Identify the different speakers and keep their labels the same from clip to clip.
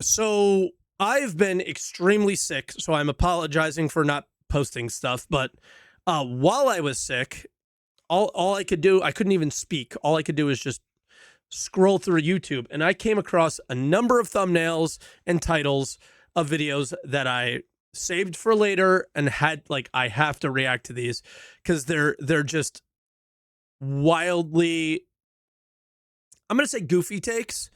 Speaker 1: So I've been extremely sick, so I'm apologizing for not posting stuff. But while I was sick, all I could do, I couldn't even speak. All I could do is just scroll through YouTube, and I came across a number of thumbnails and titles of videos that I saved for later and had I have to react to these because they're just wildly, I'm gonna say, goofy takes.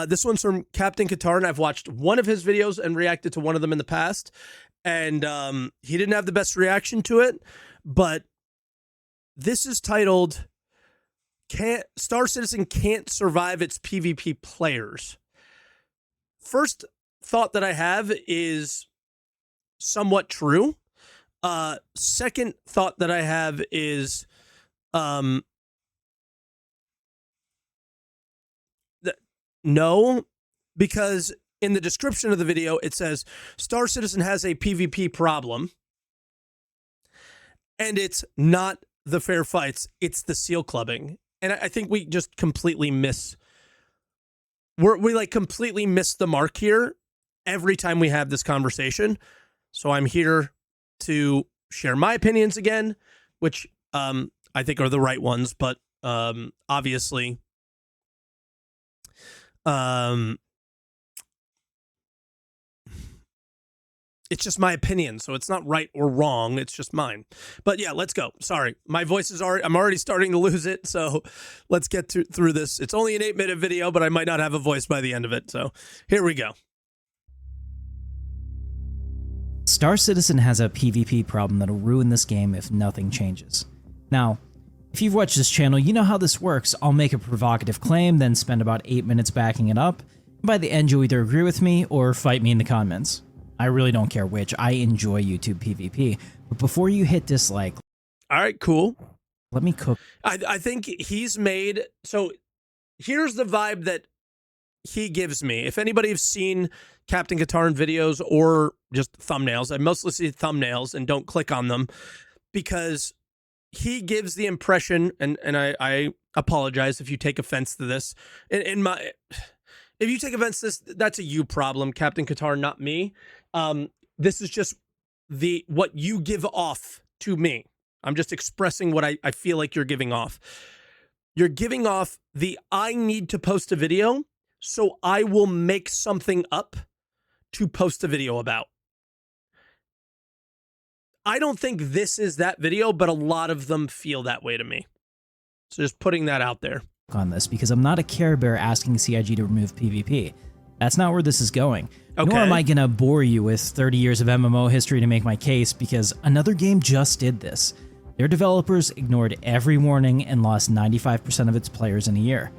Speaker 1: This one's from Captain Qatar, and I've watched one of his videos and reacted to one of them in the past. And he didn't have the best reaction to it, but this is titled, Star Citizen Can't Survive Its PvP Players. First thought that I have is somewhat true. Second thought that I have is no, because in the description of the video, it says Star Citizen has a PvP problem, and it's not the fair fights, it's the seal clubbing. And I think we just completely we completely miss the mark here every time we have this conversation. So I'm here to share my opinions again, which I think are the right ones, but obviously it's just my opinion, so it's not right or wrong, it's just mine. But yeah, let's go. Sorry, my voice is I'm already starting to lose it, so let's get through this. It's only an 8-minute video, but I might not have a voice by the end of it, so here we go.
Speaker 2: Star Citizen has a PvP problem that'll ruin this game if nothing changes. Now, if you've watched this channel, you know how this works. I'll make a provocative claim, then spend about 8 minutes backing it up. By the end, you'll either agree with me or fight me in the comments. I really don't care which. I enjoy YouTube PvP. But before you hit dislike...
Speaker 1: All right, cool.
Speaker 2: Let me cook.
Speaker 1: I think he's made... So here's the vibe that he gives me. If anybody has seen Captain Qatar videos or just thumbnails, I mostly see thumbnails and don't click on them because he gives the impression, and I apologize if you take offense to this. If you take offense to this, that's a you problem, Captain Qatar, not me. This is just what you give off to me. I'm just expressing what I feel like you're giving off. You're giving off I need to post a video, so I will make something up to post a video about. I don't think this is that video, but a lot of them feel that way to me. So just putting that out there.
Speaker 2: On this, because I'm not a Care Bear asking CIG to remove PvP. That's not where this is going.
Speaker 1: Okay.
Speaker 2: Nor am I gonna bore you with 30 years of MMO history to make my case, because another game just did this. Their developers ignored every warning and lost 95% of its players in a year.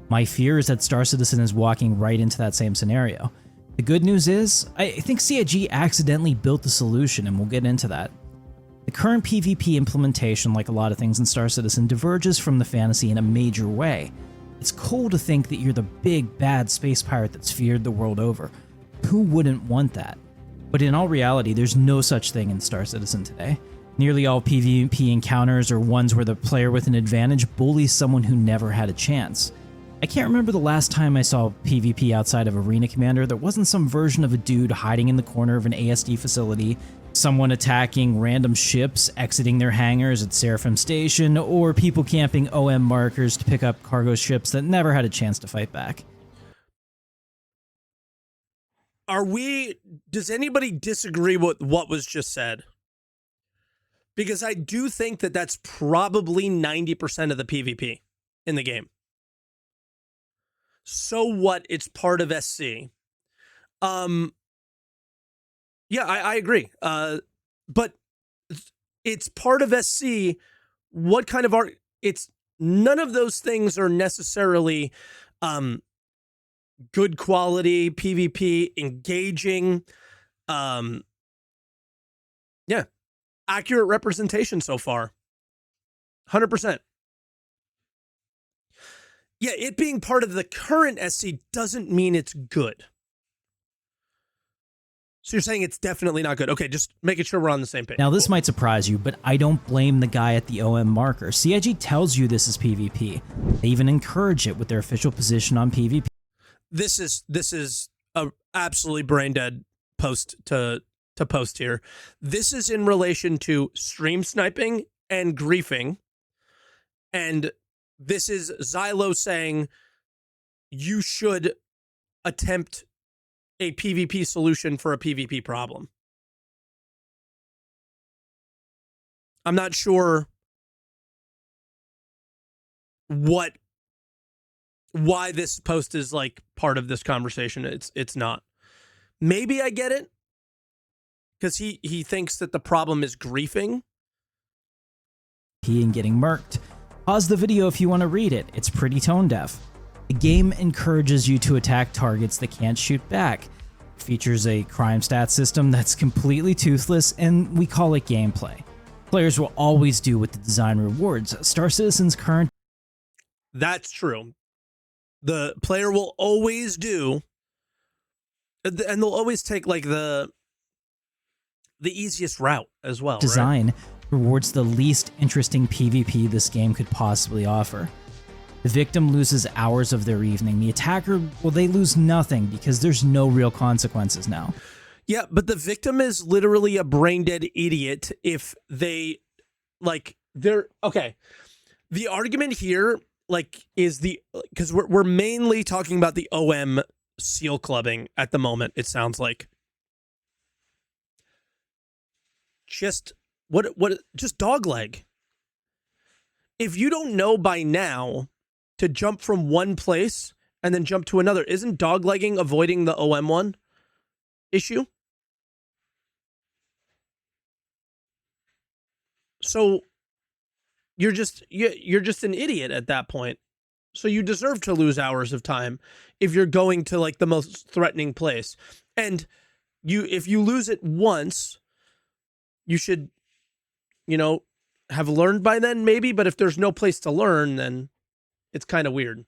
Speaker 2: My fear is that Star Citizen is walking right into that same scenario. The good news is, I think CIG accidentally built the solution, and we'll get into that. The current PvP implementation, like a lot of things in Star Citizen, diverges from the fantasy in a major way. It's cool to think that you're the big, bad space pirate that's feared the world over. Who wouldn't want that? But in all reality, there's no such thing in Star Citizen today. Nearly all PvP encounters are ones where the player with an advantage bullies someone who never had a chance. I can't remember the last time I saw PvP outside of Arena Commander that wasn't some version of a dude hiding in the corner of an ASD facility, someone attacking random ships exiting their hangars at Seraphim Station, or people camping OM markers to pick up cargo ships that never had a chance to fight back.
Speaker 1: Does anybody disagree with what was just said? Because I do think that that's probably 90% of the PvP in the game. So what? It's part of SC. Yeah, I agree. But it's part of SC. What kind of art? None of those things are necessarily good quality PvP, engaging. Yeah, accurate representation so far. 100%. Yeah, it being part of the current SC doesn't mean it's good. So you're saying it's definitely not good. Okay, just making sure we're on the same page.
Speaker 2: Now, this might surprise you, but I don't blame the guy at the OM marker. CIG tells you this is PvP. They even encourage it with their official position on PvP.
Speaker 1: This is absolutely brain dead post to post here. This is in relation to stream sniping and griefing. And this is Xylo saying you should attempt a PvP solution for a PvP problem. I'm not sure why this post is like part of this conversation. It's not. Maybe I get it because he thinks that the problem is griefing.
Speaker 2: And getting murked. Pause the video if you want to read it. It's pretty tone deaf. The game encourages you to attack targets that can't shoot back. It features a crime stat system that's completely toothless, and we call it gameplay. Players will always do what the design rewards. Star Citizen's current...
Speaker 1: That's true. The player will always do, and they'll always take like the easiest route as well.
Speaker 2: Design
Speaker 1: right?
Speaker 2: rewards the least interesting PvP this game could possibly offer. The victim loses hours of their evening. The attacker, well, they lose nothing because there's no real consequences now.
Speaker 1: Yeah, but the victim is literally a brain dead idiot if they, like, they're, okay. The argument here, like, is because we're mainly talking about the OM seal clubbing at the moment, it sounds like. Just, just dogleg. If you don't know by now to jump from one place and then jump to another, isn't doglegging avoiding the OM one issue? So you're just an idiot at that point. So you deserve to lose hours of time if you're going to like the most threatening place. And if you lose it once, you should, have learned by then maybe, but if there's no place to learn, then it's kind of weird.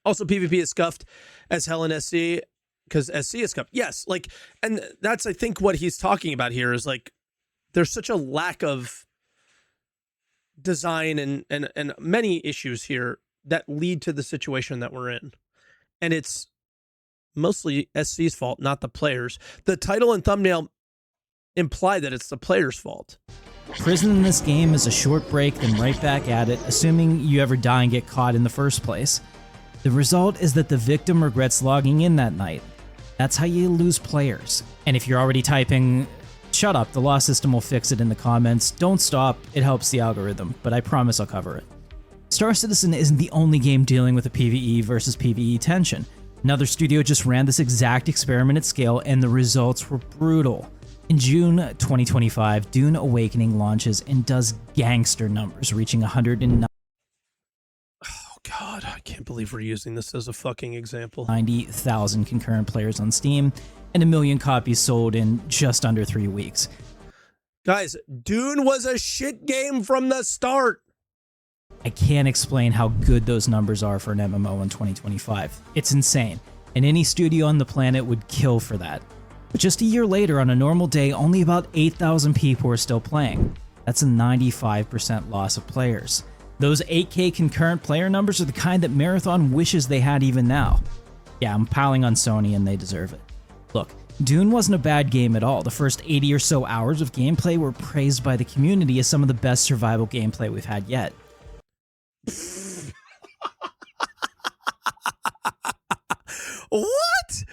Speaker 1: Also, PvP is scuffed as hell in SC because SC is scuffed. Yes, like, and that's, I think, what he's talking about here is like, there's such a lack of design and many issues here that lead to the situation that we're in. And it's mostly SC's fault, not the players. The title and thumbnail imply that it's the player's fault.
Speaker 2: Prison in this game is a short break, then right back at it, assuming you ever die and get caught in the first place. The result is that the victim regrets logging in that night. That's how you lose players. And if you're already typing, shut up, the law system will fix it in the comments. Don't stop, it helps the algorithm, but I promise I'll cover it. Star Citizen isn't the only game dealing with a PvE versus PvE tension. Another studio just ran this exact experiment at scale, and the results were brutal. In June 2025, Dune Awakening launches and does gangster numbers, reaching 109.
Speaker 1: Oh God, I can't believe we're using this as a fucking example.
Speaker 2: 90,000 concurrent players on Steam, and 1 million copies sold in just under 3 weeks.
Speaker 1: Guys, Dune was a shit game from the start.
Speaker 2: I can't explain how good those numbers are for an MMO in 2025. It's insane, and any studio on the planet would kill for that. But just a year later, on a normal day, only about 8,000 people are still playing. That's a 95% loss of players. Those 8K concurrent player numbers are the kind that Marathon wishes they had even now. Yeah, I'm piling on Sony and they deserve it. Look, Dune wasn't a bad game at all. The first 80 or so hours of gameplay were praised by the community as some of the best survival gameplay we've had yet.
Speaker 1: What?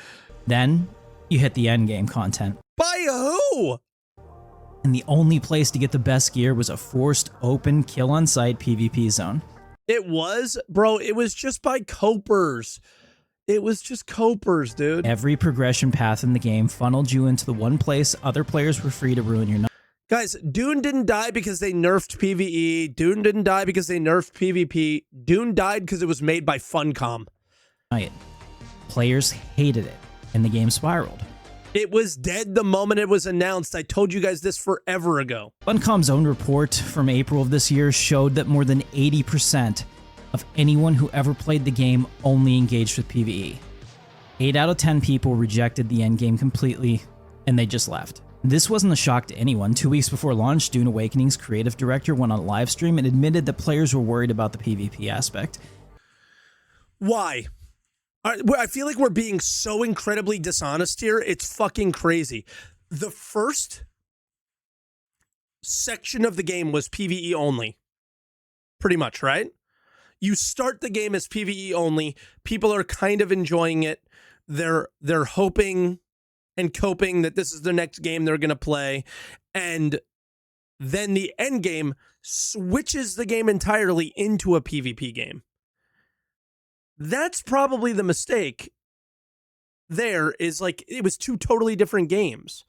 Speaker 2: Then, you hit the endgame content.
Speaker 1: By who?
Speaker 2: And the only place to get the best gear was a forced, open, kill-on-sight PvP zone.
Speaker 1: It was? Bro, it was just by copers. It was just copers, dude.
Speaker 2: Every progression path in the game funneled you into the one place other players were free to ruin your night.
Speaker 1: Guys, Dune didn't die because they nerfed PvE. Dune didn't die because they nerfed PvP. Dune died because it was made by Funcom.
Speaker 2: Players hated it, and the game spiraled.
Speaker 1: It was dead the moment it was announced. I told you guys this forever ago.
Speaker 2: Funcom's own report from April of this year showed that more than 80% of anyone who ever played the game only engaged with PvE. 8 out of 10 people rejected the endgame completely, and they just left. This wasn't a shock to anyone. 2 weeks before launch, Dune Awakening's creative director went on a live stream and admitted that players were worried about the PvP aspect.
Speaker 1: Why? I feel like we're being so incredibly dishonest here. It's fucking crazy. The first section of the game was PvE only. Pretty much, right? You start the game as PvE only. People are kind of enjoying it. They're hoping and coping that this is the next game they're going to play. And then the end game switches the game entirely into a PvP game. That's probably the mistake. There is like, it was two totally different games.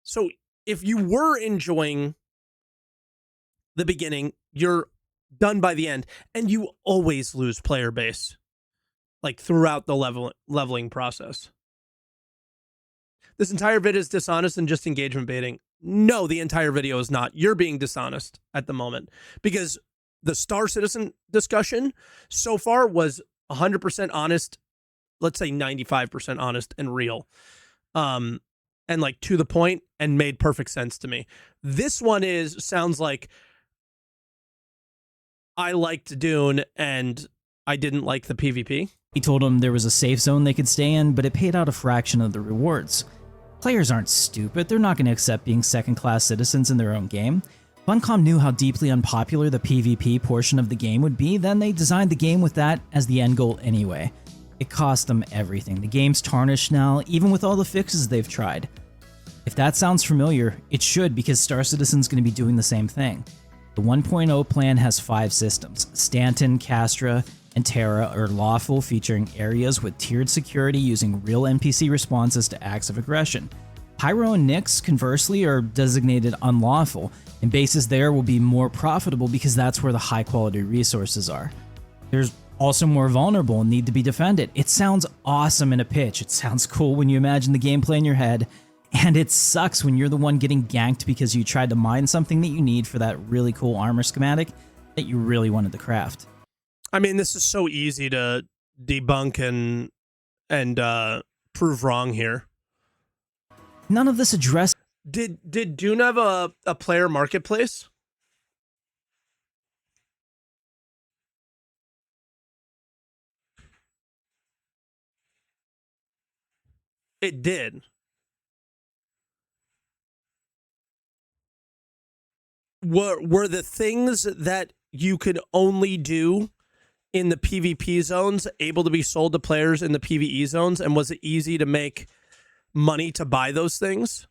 Speaker 1: So if you were enjoying the beginning, you're done by the end, and you always lose player base, like throughout the leveling process. This entire vid is dishonest and just engagement baiting. No, the entire video is not. You're being dishonest at the moment, because the Star Citizen discussion so far was 100% honest. Let's say 95% honest and real. And like to the point and made perfect sense to me. This one sounds like I liked Dune and I didn't like the PvP.
Speaker 2: He told them there was a safe zone they could stay in, but it paid out a fraction of the rewards. Players aren't stupid, they're not going to accept being second-class citizens in their own game. Funcom knew how deeply unpopular the PvP portion of the game would be, then they designed the game with that as the end goal anyway. It cost them everything. The game's tarnished now, even with all the fixes they've tried. If that sounds familiar, it should, because Star Citizen's going to be doing the same thing. The 1.0 plan has 5 systems. Stanton, Castra, and Terra are lawful, featuring areas with tiered security using real NPC responses to acts of aggression. Pyro and Nyx, conversely, are designated unlawful, and bases there will be more profitable because that's where the high-quality resources are. There's also more vulnerable and need to be defended. It sounds awesome in a pitch, it sounds cool when you imagine the gameplay in your head, and it sucks when you're the one getting ganked because you tried to mine something that you need for that really cool armor schematic that you really wanted to craft.
Speaker 1: I mean, this is so easy to debunk and prove wrong here.
Speaker 2: None of this addressed.
Speaker 1: Did Dune have a player marketplace? It did. Were the things that you could only do in the PvP zones able to be sold to players in the PvE zones, and was it easy to make money to buy those things?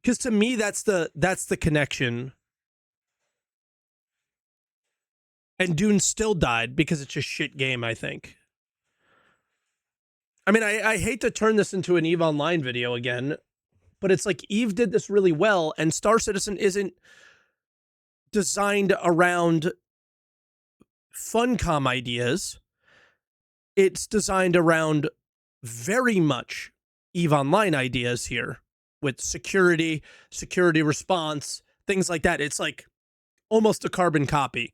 Speaker 1: Because to me, that's the connection. And Dune still died because it's a shit game, I think. I mean, I hate to turn this into an EVE Online video again, but it's like EVE did this really well, and Star Citizen isn't designed around Funcom ideas. It's designed around very much EVE Online ideas here, with security response, things like that. It's like almost a carbon copy.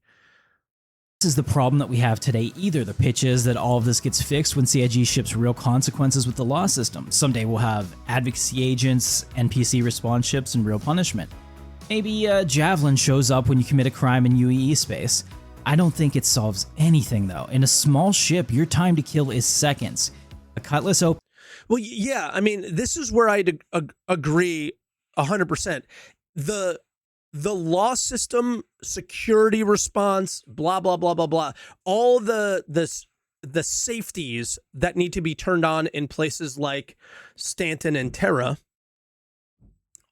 Speaker 2: This is the problem that we have today either. The pitch is that all of this gets fixed when CIG ships real consequences with the law system. Someday we'll have advocacy agents, NPC response ships, and real punishment. Maybe Javelin shows up when you commit a crime in UEE space. I don't think it solves anything though. In a small ship, your time to kill is seconds. A Cutlass open.
Speaker 1: Well, yeah, I mean, this is where I'd agree 100%. The law system, security response, blah, blah, blah, blah, blah. All the safeties that need to be turned on in places like Stanton and Terra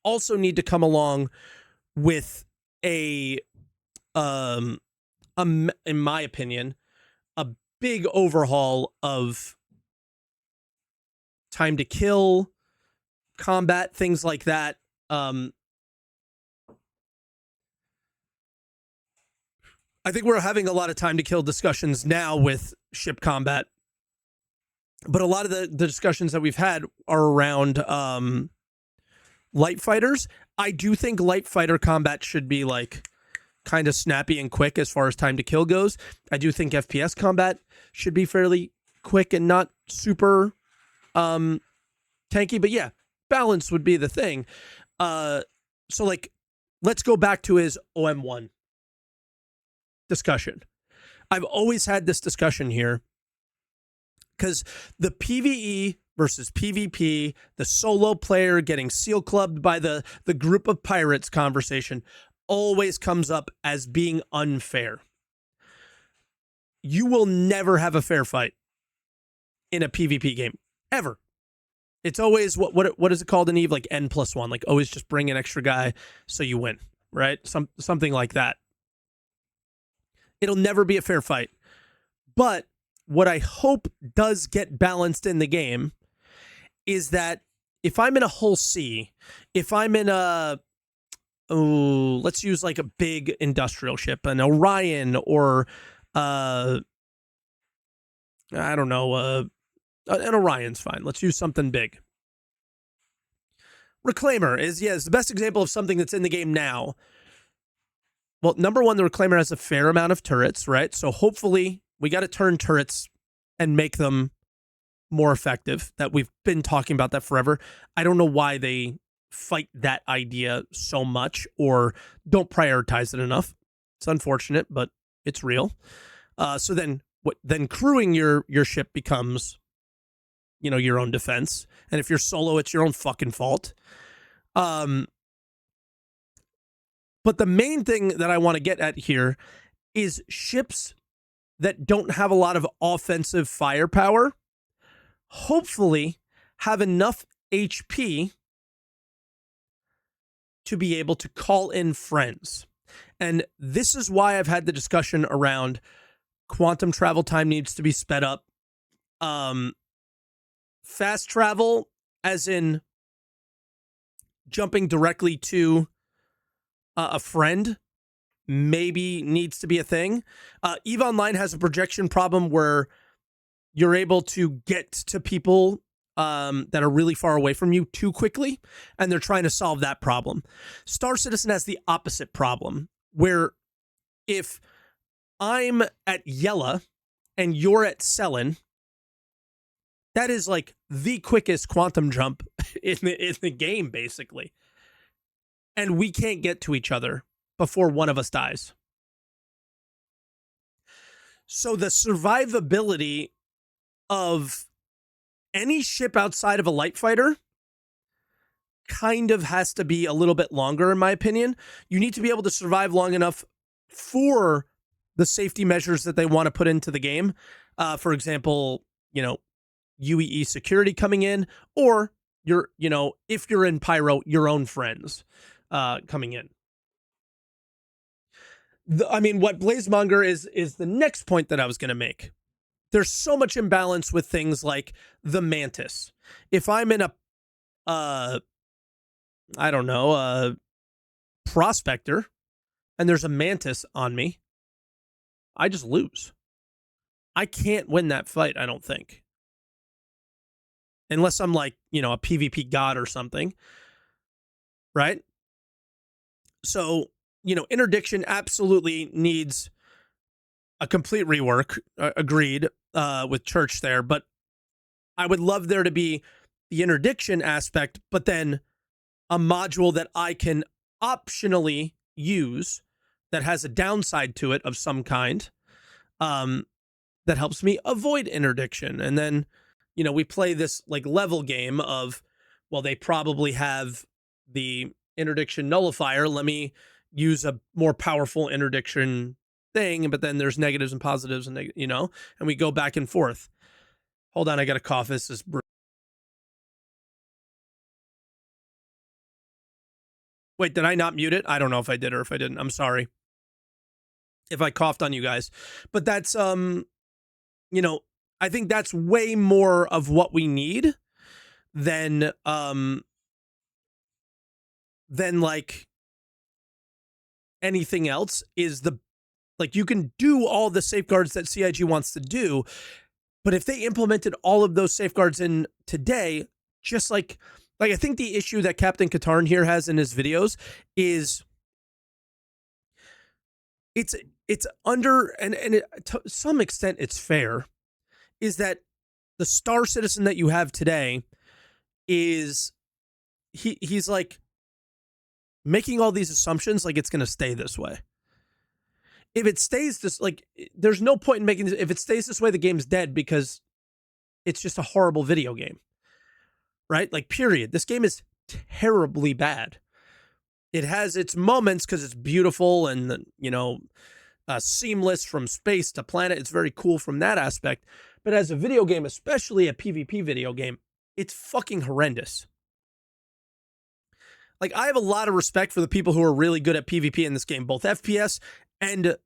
Speaker 1: also need to come along with in my opinion, a big overhaul of time to kill, combat, things like that. I think we're having a lot of time to kill discussions now with ship combat, but a lot of the discussions that we've had are around light fighters. I do think light fighter combat should be like kind of snappy and quick as far as time to kill goes. I do think FPS combat should be fairly quick and not super tanky, but yeah, balance would be the thing. So like, let's go back to his OM1 discussion. I've always had this discussion here Because the PvE versus PvP, the solo player getting seal clubbed by the group of pirates conversation always comes up as being unfair. You will never have a fair fight in a PvP game, ever. It's always, what is it called in EVE? Like N+1, like always just bring an extra guy so you win, right? Something like that. It'll never be a fair fight. But what I hope does get balanced in the game is that if I'm in a hull C, if I'm in let's use like a big industrial ship, an Orion, or I don't know, an Orion's fine. Let's use something big. Reclaimer is the best example of something that's in the game now. Well, number one, the Reclaimer has a fair amount of turrets, right? So hopefully we got to turn turrets and make them more effective. That we've been talking about that forever. I don't know why they fight that idea so much or don't prioritize it enough. It's unfortunate, but it's real. So then crewing your ship becomes, your own defense. And if you're solo, it's your own fucking fault. But the main thing that I want to get at here is ships that don't have a lot of offensive firepower, hopefully have enough HP to be able to call in friends. And this is why I've had the discussion around quantum travel time needs to be sped up. Fast travel, as in jumping directly to a friend, maybe needs to be a thing. EVE Online has a projection problem where you're able to get to people that are really far away from you too quickly, and they're trying to solve that problem. Star Citizen has the opposite problem, where if I'm at Yella and you're at Selen, that is like the quickest quantum jump in the game, basically. And we can't get to each other before one of us dies. So the survivability of any ship outside of a light fighter kind of has to be a little bit longer, in my opinion. You need to be able to survive long enough for the safety measures that they want to put into the game. For example, UEE security coming in, or if you're in Pyro, your own friends coming in. What Blazemonger is the next point that I was going to make. There's so much imbalance with things like the Mantis. If I'm in a prospector and there's a Mantis on me, I just lose. I can't win that fight, I don't think. Unless I'm like, a PvP god or something. Right? So, interdiction absolutely needs a complete rework. Agreed with Church there. But I would love there to be the interdiction aspect, but then a module that I can optionally use that has a downside to it of some kind that helps me avoid interdiction. And then, we play this like level game of, well, they probably have the interdiction nullifier. Let me use a more powerful interdiction thing, but then there's negatives and positives and and we go back and forth. Hold on, I got a cough. This is Wait, did I not mute it? I don't know if I did or if I didn't. I'm sorry if I coughed on you guys. But that's I think that's way more of what we need than like anything else. Is you can do all the safeguards that CIG wants to do, but if they implemented all of those safeguards in today, just like I think the issue that Captain Katarn here has in his videos is it's under, and to some extent it's fair, is that the Star Citizen that you have today is he's like making all these assumptions like it's going to stay this way. If it stays this, there's no point in making this. If it stays this way, the game's dead, because it's just a horrible video game, right? Like, period. This game is terribly bad. It has its moments because it's beautiful and, seamless from space to planet. It's very cool from that aspect. But as a video game, especially a PvP video game, it's fucking horrendous. Like, I have a lot of respect for the people who are really good at PvP in this game, both FPS and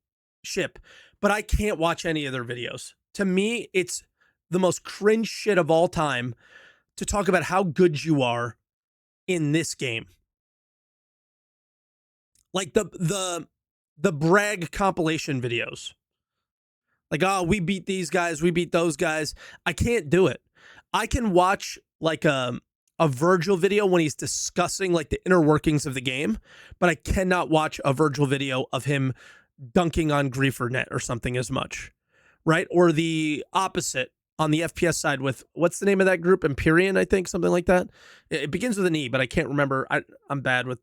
Speaker 1: ship, but I can't watch any of their videos. To me, it's the most cringe shit of all time to talk about how good you are in this game. Like the brag compilation videos. Like, oh, we beat these guys, we beat those guys. I can't do it. I can watch like a Virgil video when he's discussing like the inner workings of the game, but I cannot watch a Virgil video of him dunking on GrieferNet or something as much, right? Or the opposite on the FPS side with, what's the name of that group? Empyrean, I think, something like that. It begins with an E, but I can't remember. I'm bad with,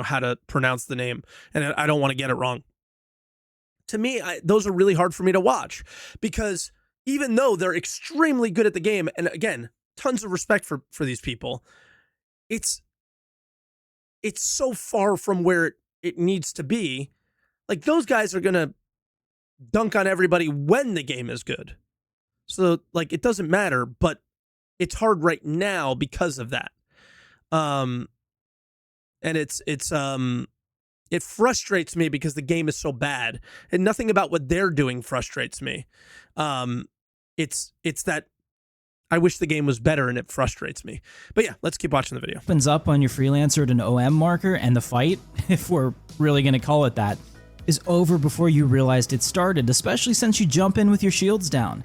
Speaker 1: how to pronounce the name, and I don't want to get it wrong. To me, those are really hard for me to watch because even though they're extremely good at the game, and again, tons of respect for these people, it's so far from where it needs to be. Like, those guys are going to dunk on everybody when the game is good. So, like, it doesn't matter, but it's hard right now because of that. And it frustrates me because the game is so bad, and nothing about what they're doing frustrates me. It's that I wish the game was better, and it frustrates me. But yeah, let's keep watching the video.
Speaker 2: Opens up on your freelancer at an OM marker, and the fight, if we're really going to call it that, is over before you realized it started, especially since you jump in with your shields down.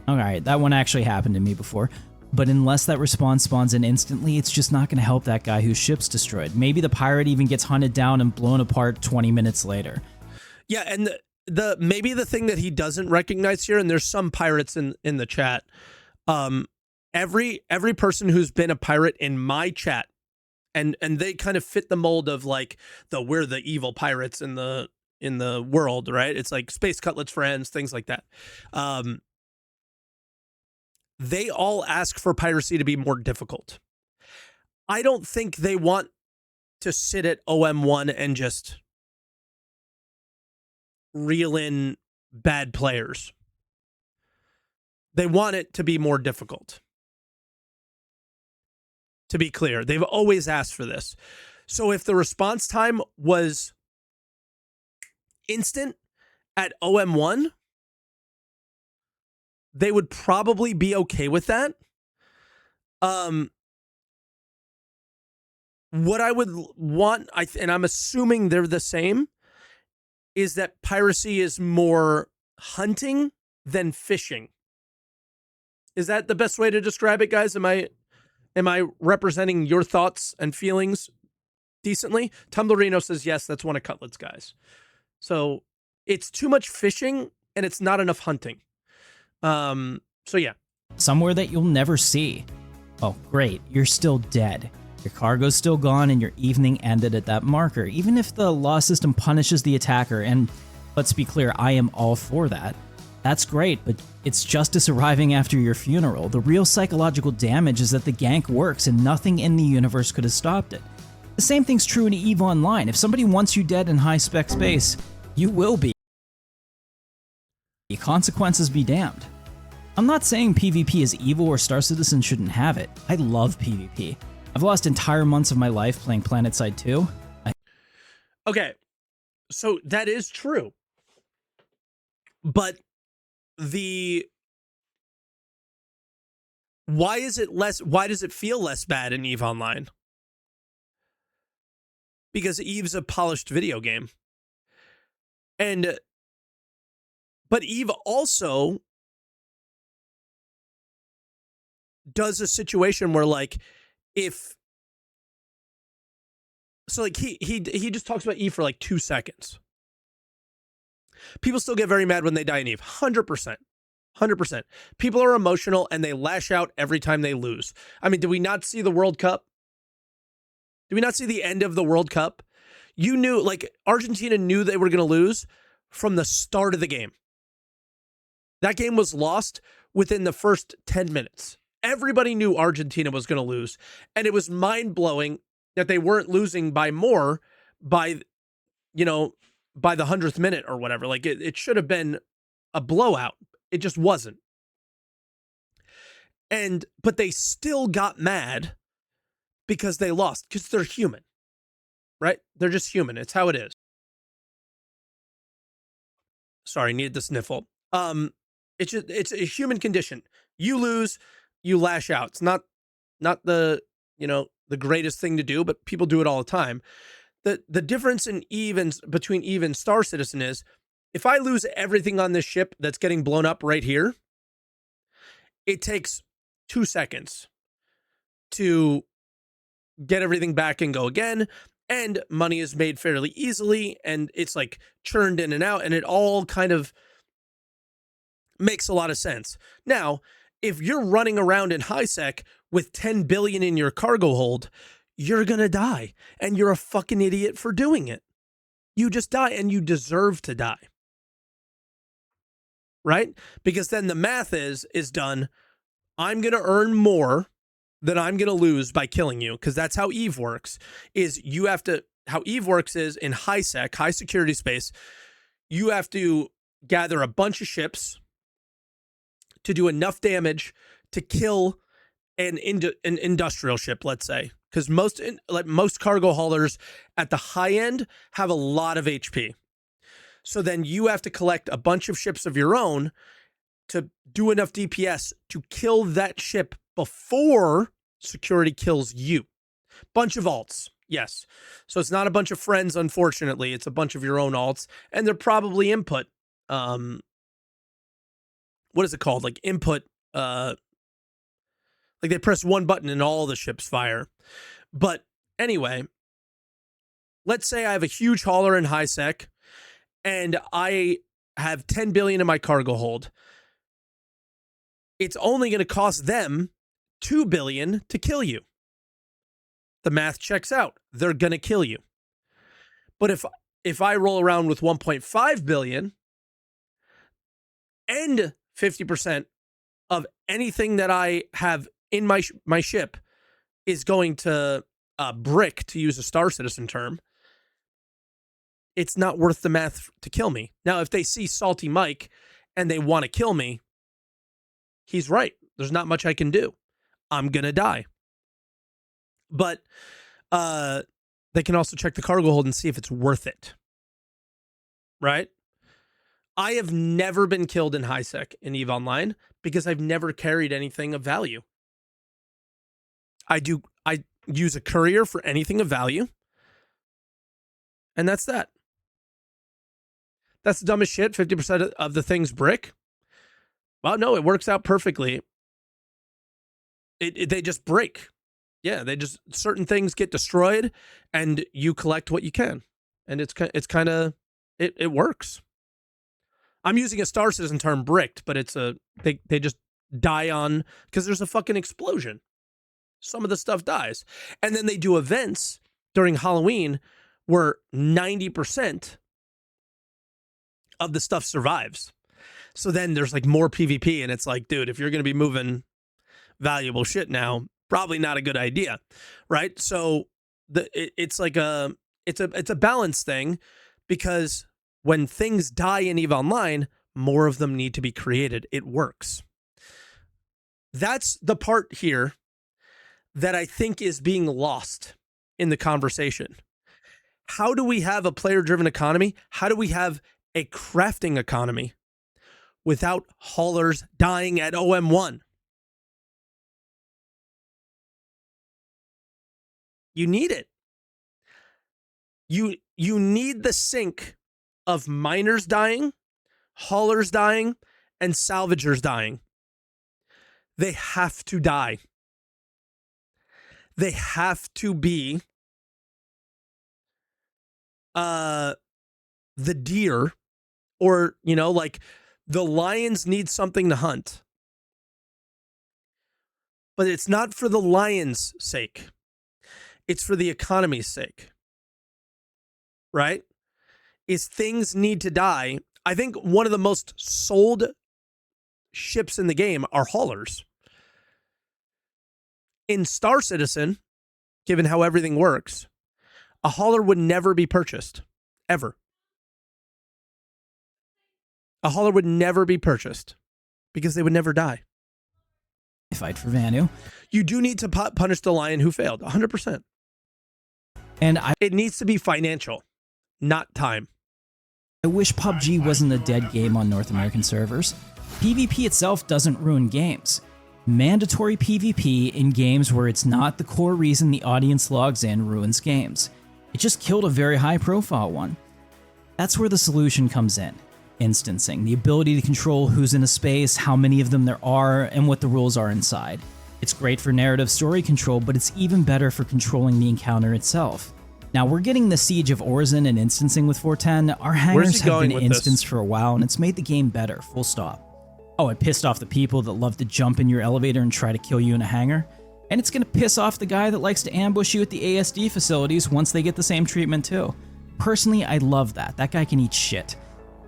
Speaker 2: Alright, that one actually happened to me before, but unless that respawn spawns in instantly, it's just not going to help that guy whose ship's destroyed. Maybe the pirate even gets hunted down and blown apart 20 minutes later.
Speaker 1: Yeah, and maybe the thing that he doesn't recognize here, and there's some pirates in the chat, every person who's been a pirate in my chat, and they kind of fit the mold of like we're the evil pirates in the world, right? It's like Space Cutlet's friends, things like that. They all ask for piracy to be more difficult. I don't think they want to sit at OM1 and just reel in bad players. They want it to be more difficult. To be clear, they've always asked for this. So if the response time was instant at OM1, they would probably be okay with that. What I would want, and I'm assuming they're the same, is that piracy is more hunting than fishing. Is that the best way to describe it, guys? Am I representing your thoughts and feelings decently? Tumblerino says, yes, that's one of Cutlet's guys. So it's too much fishing and it's not enough hunting. So yeah.
Speaker 2: Somewhere that you'll never see. Oh, great. You're still dead. Your cargo's still gone and your evening ended at that marker, even if the law system punishes the attacker, and let's be clear, I am all for that. That's great, but it's justice arriving after your funeral. The real psychological damage is that the gank works and nothing in the universe could have stopped it. The same thing's true in EVE Online. If somebody wants you dead in high-spec space, you will be. Consequences be damned. I'm not saying PvP is evil or Star Citizen shouldn't have it. I love PvP. I've lost entire months of my life playing PlanetSide 2.
Speaker 1: Okay, so that is true. But why does it feel less bad in EVE Online? Because EVE's a polished video game. But EVE also does a situation where, like, he just talks about EVE for like 2 seconds. People still get very mad when they die in EVE. 100%. 100%. People are emotional and they lash out every time they lose. I mean, did we not see the World Cup? Did we not see the end of the World Cup? You knew, like, Argentina knew they were going to lose from the start of the game. That game was lost within the first 10 minutes. Everybody knew Argentina was going to lose. And it was mind-blowing that they weren't losing by more by, by the 100th minute or whatever. Like it should have been a blowout. It just wasn't. But they still got mad because they lost, because they're human, right? They're just human. It's how it is. Sorry, needed the sniffle. It's a human condition. You lose, you lash out. It's not the greatest thing to do, but people do it all the time. The difference between Eve and Star Citizen is, if I lose everything on this ship that's getting blown up right here, it takes 2 seconds to get everything back and go again. And money is made fairly easily, and it's like churned in and out, and it all kind of makes a lot of sense. Now, if you're running around in high-sec with 10 billion in your cargo hold, you're gonna die, and you're a fucking idiot for doing it. You just die, and you deserve to die. Right? Because then the math is done. I'm gonna earn more than I'm going to lose by killing you, because that's how Eve works. How Eve works is, in high security space, you have to gather a bunch of ships to do enough damage to kill an industrial ship, let's say, because most cargo haulers at the high end have a lot of HP. So then you have to collect a bunch of ships of your own to do enough DPS to kill that ship before security kills you. Bunch of alts, yes. So it's not a bunch of friends, unfortunately. It's a bunch of your own alts, and they're probably input. What is it called? Like input. Like they press one button and all the ships fire. But anyway, let's say I have a huge hauler in high sec, and I have 10 billion in my cargo hold. It's only going to cost them 2 billion to kill you. The math checks out. They're going to kill you. But if I roll around with 1.5 billion and 50% of anything that I have in my ship is going to brick, to use a Star Citizen term, it's not worth the math to kill me. Now, if they see SaltEMike and they want to kill me, he's right. There's not much I can do. I'm going to die. But they can also check the cargo hold and see if it's worth it. Right? I have never been killed in high sec in EVE Online because I've never carried anything of value. I use a courier for anything of value. And that's that. That's the dumbest shit. 50% of the things brick. Well, no, it works out perfectly. They just break. Yeah, certain things get destroyed, and you collect what you can, and it's kind of it works. I'm using a Star Citizen term, bricked, but it's they just die on, because there's a fucking explosion. Some of the stuff dies, and then they do events during Halloween where 90% of the stuff survives. So then there's like more PvP, and it's like, dude, if you're going to be moving valuable shit now, probably not a good idea, right? So it's a balance thing, because when things die in EVE Online, more of them need to be created. It works. That's the part here that I think is being lost in the conversation. How do we have a player-driven economy? How do we have a crafting economy without haulers dying at OM1? You need it. You need the sink of miners dying, haulers dying, and salvagers dying. They have to die. They have to be the deer, or, like the lions need something to hunt. But it's not for the lions' sake. It's for the economy's sake. Right? Is things need to die. I think one of the most sold ships in the game are haulers. In Star Citizen, given how everything works, a hauler would never be purchased, ever. A hauler would never be purchased because they would never die.
Speaker 2: Fight for Vanu.
Speaker 1: You do need to punish the lion who failed, 100%.
Speaker 2: And
Speaker 1: it needs to be financial, not time.
Speaker 2: I wish PUBG wasn't a dead game on North American servers. PvP itself doesn't ruin games. Mandatory PvP in games where it's not the core reason the audience logs in ruins games. It just killed a very high-profile one. That's where the solution comes in. Instancing, the ability to control who's in a space, how many of them there are, and what the rules are inside. It's great for narrative story control, but it's even better for controlling the encounter itself. Now, we're getting the Siege of Orzen and instancing with 410. Our hangars have been instanced for a while, and it's made the game better, full stop. Oh, it pissed off the people that love to jump in your elevator and try to kill you in a hangar. And it's going to piss off the guy that likes to ambush you at the ASD facilities once they get the same treatment too. Personally, I love that. That guy can eat shit.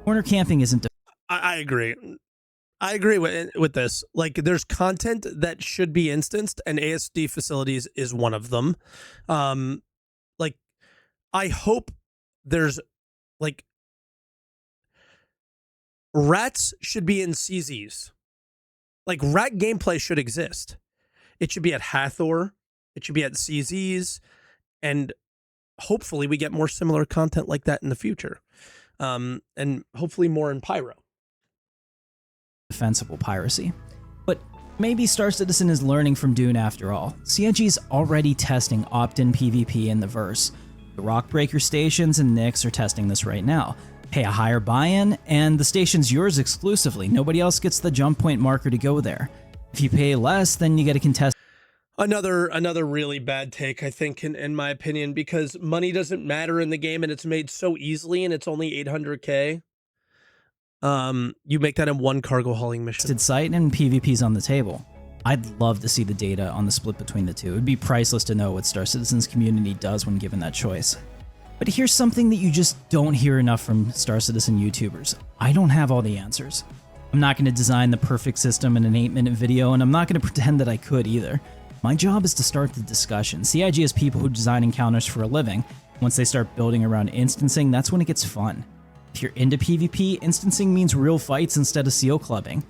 Speaker 2: Corner camping isn't...
Speaker 1: I agree. I agree with this. Like, there's content that should be instanced, and ASD facilities is one of them. Like, I hope there's, like, rats should be in CZs. Like, rat gameplay should exist. It should be at Hathor. It should be at CZs. And hopefully we get more similar content like that in the future. And hopefully more in Pyro.
Speaker 2: Defensible piracy. But maybe Star Citizen is learning from Dune after all. CIG's already testing opt-in PvP in the verse. The Rockbreaker stations and Nyx are testing this right now. Pay a higher buy-in, and the station's yours exclusively. Nobody else gets the jump point marker to go there. If you pay less, then you get a contest.
Speaker 1: Another really bad take, I think, in my opinion, because money doesn't matter in the game, and it's made so easily, and it's only 800K. You make that in one cargo hauling mission.
Speaker 2: Site and PvP's on the table. I'd love to see the data on the split between the two. It would be priceless to know what Star Citizen's community does when given that choice. But here's something that you just don't hear enough from Star Citizen YouTubers. I don't have all the answers. I'm not going to design the perfect system in an 8-minute video, and I'm not going to pretend that I could either. My job is to start the discussion. CIG is people who design encounters for a living. Once they start building around instancing, that's when it gets fun. If you're into PvP, instancing means real fights instead of seal clubbing.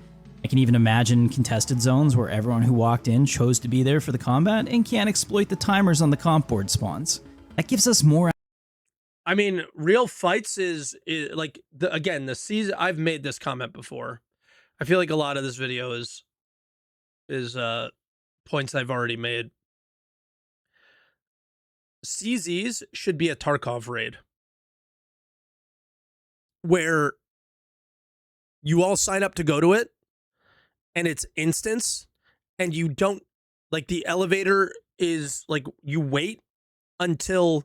Speaker 2: I can even imagine contested zones where everyone who walked in chose to be there for the combat and can't exploit the timers on the comp board spawns. That gives us more...
Speaker 1: I mean, real fights is like, again, the season... I've made this comment before. I feel like a lot of this video is points I've already made. CZs should be a Tarkov raid, where you all sign up to go to it, and it's instance, and you don't, like, the elevator is, like, you wait until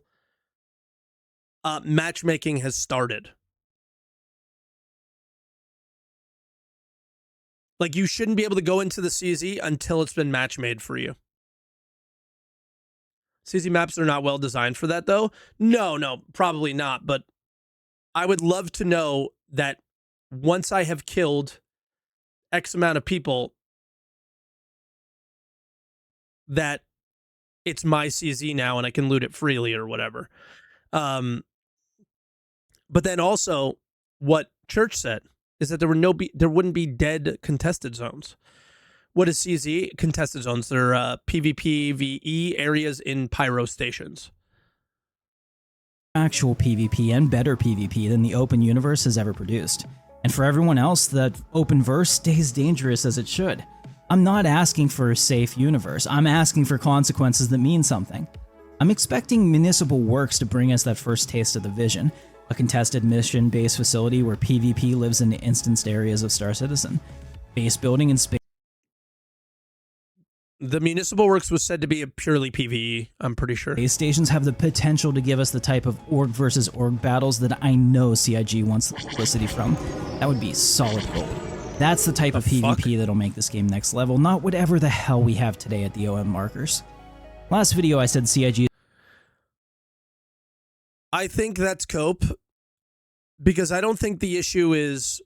Speaker 1: matchmaking has started. Like, you shouldn't be able to go into the CZ until it's been match made for you. CZ maps are not well designed for that, though. No, probably not. But I would love to know that once I have killed X amount of people, that it's my CZ now and I can loot it freely or whatever. But then also, what Church said is that there wouldn't be dead contested zones. What is CZ? Contested zones. They're PvP areas in pyro stations.
Speaker 2: Actual PvP and better PvP than the open universe has ever produced. And for everyone else, that open verse stays dangerous as it should. I'm not asking for a safe universe. I'm asking for consequences that mean something. I'm expecting Municipal Works to bring us that first taste of the vision. A contested mission-based facility where PvP lives in instanced areas of Star Citizen. Base building and space...
Speaker 1: The Municipal Works was said to be a purely PvE, I'm pretty sure.
Speaker 2: Base stations have the potential to give us the type of org versus org battles that I know CIG wants publicity from. That would be solid gold. That's the type of PvP that'll make this game next level, not whatever the hell we have today at the OM markers. Last video I said CIG...
Speaker 1: I think that's cope, because I don't think the issue is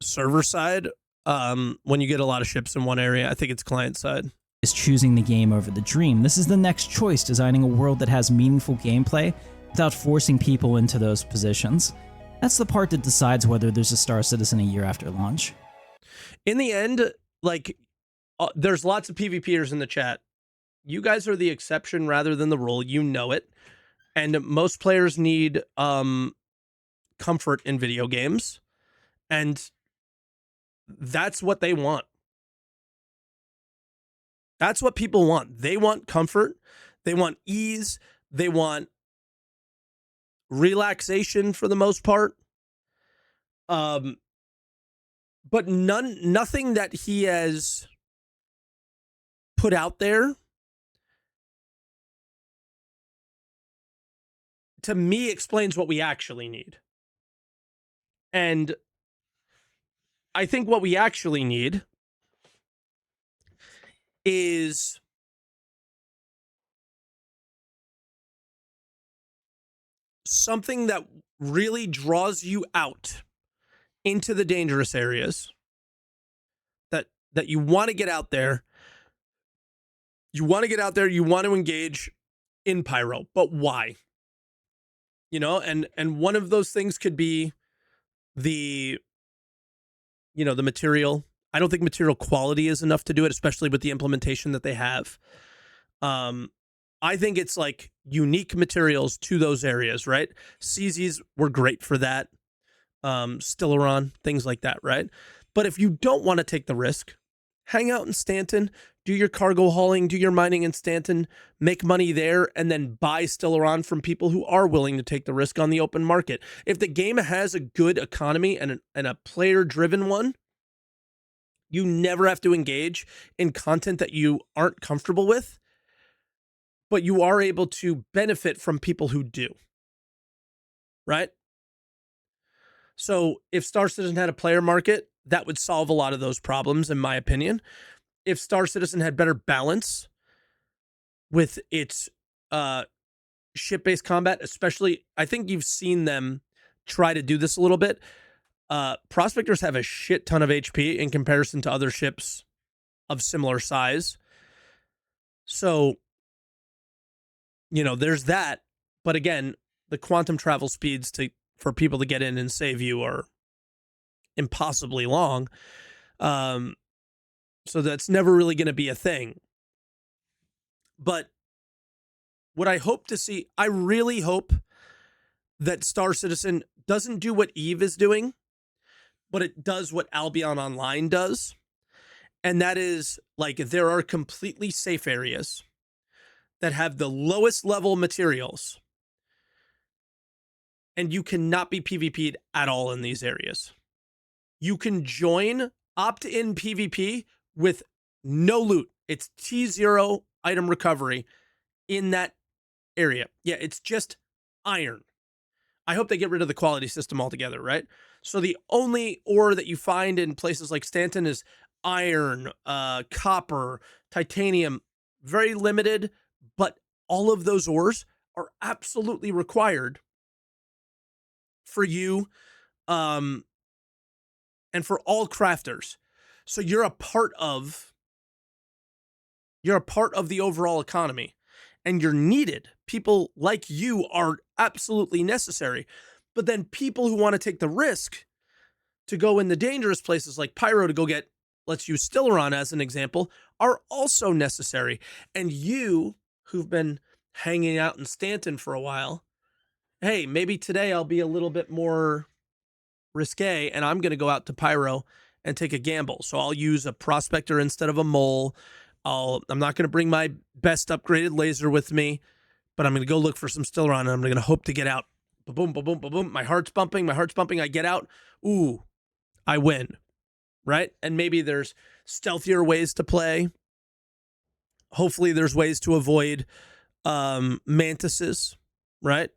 Speaker 1: server side. when you get a lot of ships in one area. I think it's client side.
Speaker 2: Is choosing the game over the dream. This is the next choice, designing a world that has meaningful gameplay without forcing people into those positions. That's the part that decides whether there's a Star Citizen a year after launch.
Speaker 1: In the end, like, there's lots of PvPers in the chat. You guys are the exception rather than the rule. You know it. And most players need comfort in video games. And that's what they want. That's what people want. They want comfort. They want ease. They want relaxation for the most part. But nothing that he has put out there to me explains what we actually need. And I think what we actually need is something that really draws you out into the dangerous areas, that you want to get out there. You want to get out there, you want to engage in pyro, but why? You know, and one of those things could be the material. I don't think material quality is enough to do it, especially with the implementation that they have. I think it's like unique materials to those areas, right? CZs were great for that. Stellaron, things like that, right? But if you don't want to take the risk, hang out in Stanton, do your cargo hauling, do your mining in Stanton, make money there, and then buy Stellaron from people who are willing to take the risk on the open market. If the game has a good economy and a player-driven one, you never have to engage in content that you aren't comfortable with, but you are able to benefit from people who do, right? So if Star Citizen had a player market, that would solve a lot of those problems, in my opinion. If Star Citizen had better balance with its ship-based combat, especially, I think you've seen them try to do this a little bit. Prospectors have a shit ton of HP in comparison to other ships of similar size. So, there's that. But again, the quantum travel speeds for people to get in and save you are impossibly long. So that's never really going to be a thing. But what I hope to see, I really hope that Star Citizen doesn't do what Eve is doing, but it does what Albion Online does. And that is, like, there are completely safe areas that have the lowest level materials, and you cannot be PvP'd at all in these areas. You can join opt-in PvP with no loot. It's T0 item recovery in that area. Yeah, it's just iron. I hope they get rid of the quality system altogether, right? So the only ore that you find in places like Stanton is iron, copper, titanium, very limited, but all of those ores are absolutely required for you, and for all crafters. So you're a part of the overall economy, and you're needed. People like you are absolutely necessary. But then people who want to take the risk to go in the dangerous places like Pyro to go get, let's use Stellaron as an example, are also necessary. And you, who've been hanging out in Stanton for a while, hey, maybe today I'll be a little bit more risque and I'm going to go out to Pyro and take a gamble. So I'll use a prospector instead of a mole. I'm not going to bring my best upgraded laser with me, but I'm going to go look for some Stellaron and I'm going to hope to get out. Boom, boom, boom, boom, boom. My heart's bumping. I get out. Ooh, I win. Right? And maybe there's stealthier ways to play. Hopefully there's ways to avoid mantises, right?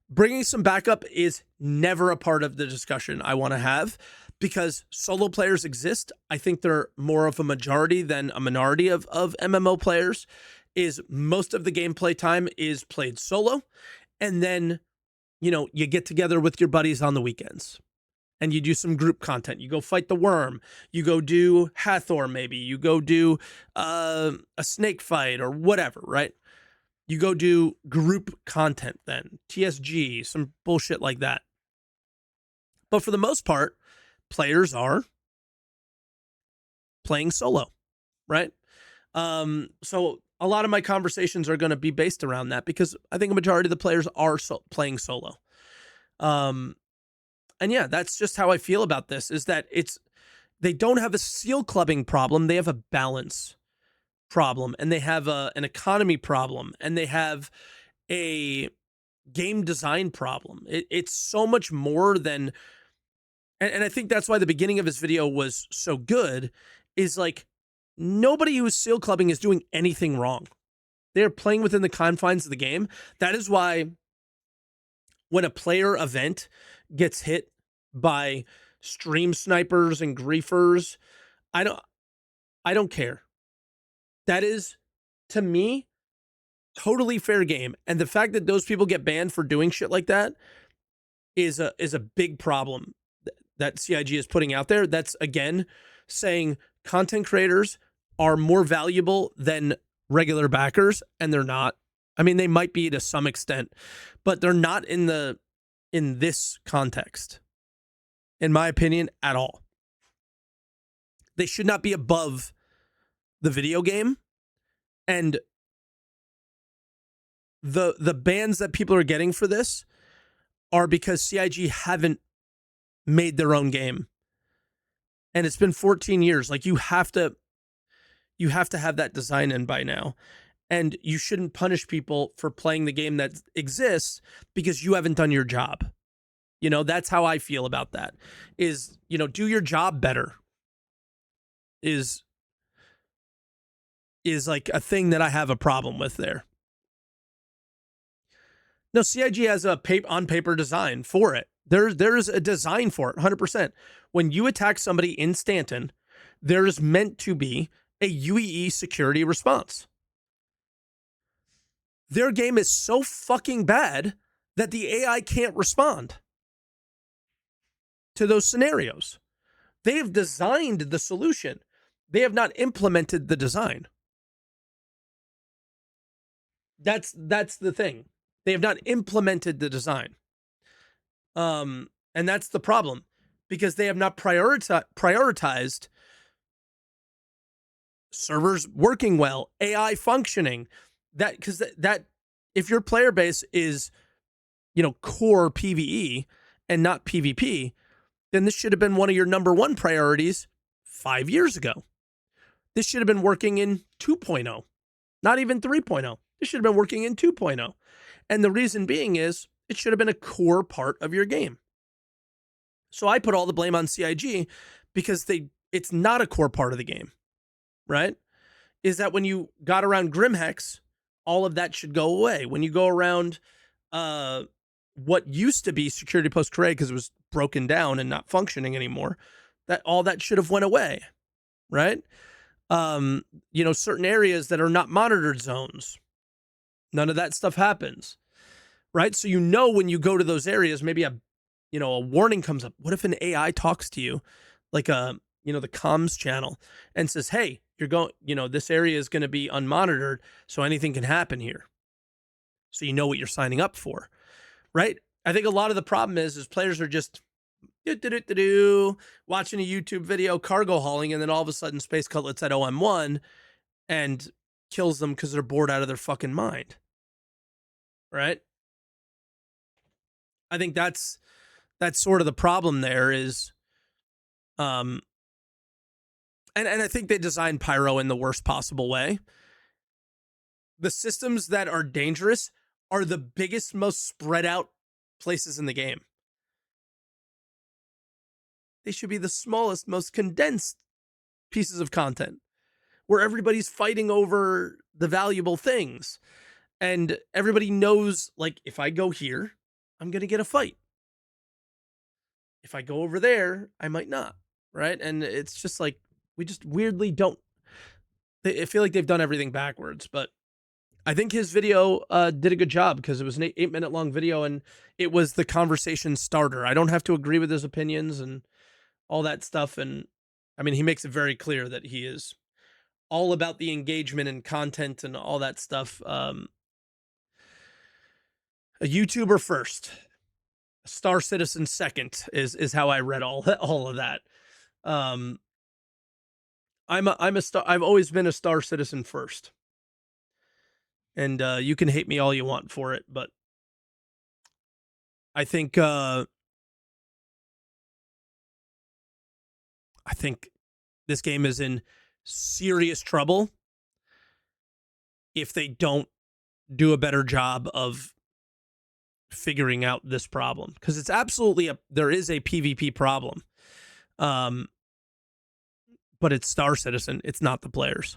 Speaker 1: Bringing some backup is never a part of the discussion I want to have, because solo players exist. I think they're more of a majority than a minority of MMO players. Is most of the gameplay time is played solo, and then you get together with your buddies on the weekends. and you do some group content. You go fight the worm. You go do Hathor, maybe. You go do a snake fight or whatever, right? You go do group content then, TSG, some bullshit like that. But for the most part, players are playing solo, right? So a lot of my conversations are going to be based around that because I think a majority of the players are playing solo. And yeah, that's just how I feel about this, is that they don't have a seal clubbing problem. They have a balance problem, and they have an economy problem, and they have a game design problem. It's so much more than, and I think that's why the beginning of his video was so good, is like nobody who is seal clubbing is doing anything wrong. They're playing within the confines of the game. That is why when a player event gets hit by stream snipers and griefers, I don't care. That is, to me, totally fair game. And the fact that those people get banned for doing shit like that is a big problem that CIG is putting out there. That's, again, saying content creators are more valuable than regular backers, and they're not. I mean, they might be to some extent, but they're not in this context, in my opinion, at all. They should not be above the video game. And the bans that people are getting for this are because CIG haven't made their own game. And it's been 14 years. Like, you have to have that design in by now. And you shouldn't punish people for playing the game that exists because you haven't done your job. You know, that's how I feel about that. Is, you know, do your job better. Is like a thing that I have a problem with there. No, CIG has a on paper design for it. There's a design for it, 100%. When you attack somebody in Stanton, there's meant to be a UEE security response. Their game is so fucking bad that the AI can't respond to those scenarios. They have designed the solution. They have not implemented the design. That's the thing. They have not implemented the design. And that's the problem, because they have not prioritized servers working well, AI functioning. That, because that if your player base is, you know, core PvE and not PvP, then this should have been one of your number one priorities 5 years ago. This should have been working in 2.0, not even 3.0. This should have been working in 2.0. And the reason being is it should have been a core part of your game. So I put all the blame on CIG because it's not a core part of the game, right? Is that when you got around Grimhex, all of that should go away. When you go around what used to be security post Cray because it was broken down and not functioning anymore, that all that should have went away, right? You know, certain areas that are not monitored zones, none of that stuff happens, right? So, you know, when you go to those areas, maybe a warning comes up. What if an AI talks to you, like the comms channel, and says, hey, you're going, this area is going to be unmonitored, so anything can happen here. So you know what you're signing up for, right? I think a lot of the problem is players are just watching a YouTube video, cargo hauling, and then all of a sudden Space Cutlet's at OM1 and kills them because they're bored out of their fucking mind, right? I think that's sort of the problem there is, and I think they designed Pyro in the worst possible way. The systems that are dangerous are the biggest, most spread out places in the game. They should be the smallest, most condensed pieces of content where everybody's fighting over the valuable things. And everybody knows, like, if I go here, I'm going to get a fight. If I go over there, I might not, right? And it's just like, we just weirdly don't. I feel like they've done everything backwards, but I think his video did a good job because it was an 8-minute long video and it was the conversation starter. I don't have to agree with his opinions and all that stuff. And I mean, he makes it very clear that he is all about the engagement and content and all that stuff. A YouTuber first, a Star Citizen second is how I read all of that. I've always been a Star Citizen first. And you can hate me all you want for it, but I think this game is in serious trouble if they don't do a better job of figuring out this problem, because it's absolutely there is a PvP problem, but it's Star Citizen, it's not the players.